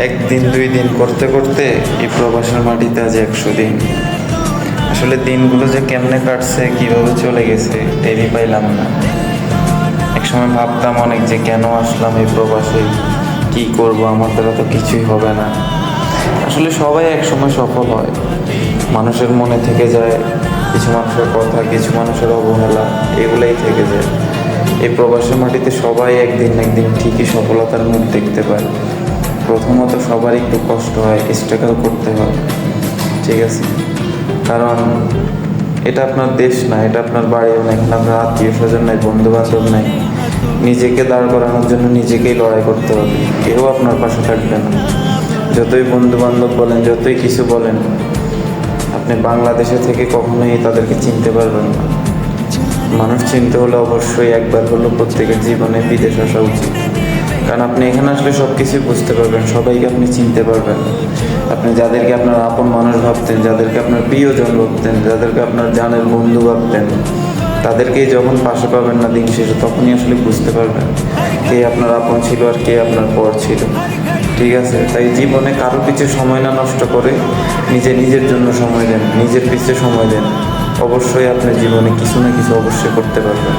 একদিন 2 দিন করতে করতে এই প্রবাসের মাটিতে আজ 100 দিন। আসলে দিনগুলো যে কেমনে কাটছে, কিভাবে চলে গেছে টেরই পাইলাম না। একসময় ভাবতাম অনেক যে কেন আসলাম এই প্রবাসে, কি করব, আমার দ্বারা তো কিছুই হবে না। আসলে সবাই একসময় সফল হয়, মানুষের মনে থেকে যায় কিছু মানুষের কথা, কিছু মানুষের অবহেলা, এগুলাই থেকে যায়। এই প্রবাসের মাটিতে সবাই একদিন না একদিন ঠিকই সফলতার মুখ দেখতে পায়। প্রথমত সবার একটু কষ্ট হয়, স্ট্রাগল করতে হয়, ঠিক আছে? কারণ এটা আপনার দেশ না, এটা আপনার বাড়িও না, এখানে আপনার আত্মীয় স্বজন নাই, বন্ধু বান্ধব নাই। নিজেকে দাঁড় করানোর জন্য নিজেকেই লড়াই করতে হবে, কেউ আপনার পাশে থাকবে না। যতই বন্ধু বান্ধব বলেন, যতই কিছু বলেন, আপনি বাংলাদেশে থেকে কখনোই তাদেরকে চিনতে পারবেন না। মানুষ চিনতে হলে অবশ্যই একবার হলেও প্রত্যেকের জীবনে বিদেশ আসা উচিত। কারণ আপনি এখানে আসলে সব কিছুই বুঝতে পারবেন, সবাইকে আপনি চিনতে পারবেন। আপনি যাদেরকে আপনার আপন মানুষ ভাবতেন, যাদেরকে আপনার প্রিয়জন ভাবতেন, যাদেরকে আপনার জানের বন্ধু ভাবতেন, তাদেরকেই যখন পাশে পাবেন না দিন শেষে, তখনই আসলে বুঝতে পারবেন কে আপনার আপন ছিল আর কে আপনার পর ছিল। ঠিক আছে? তাই জীবনে কারো পিছু সময় না নষ্ট করে নিজের জন্য সময় দেন, নিজের পিছনে সময় দেন। অবশ্যই আপনার জীবনে কিছু না কিছু অবশ্যই করতে পারবেন।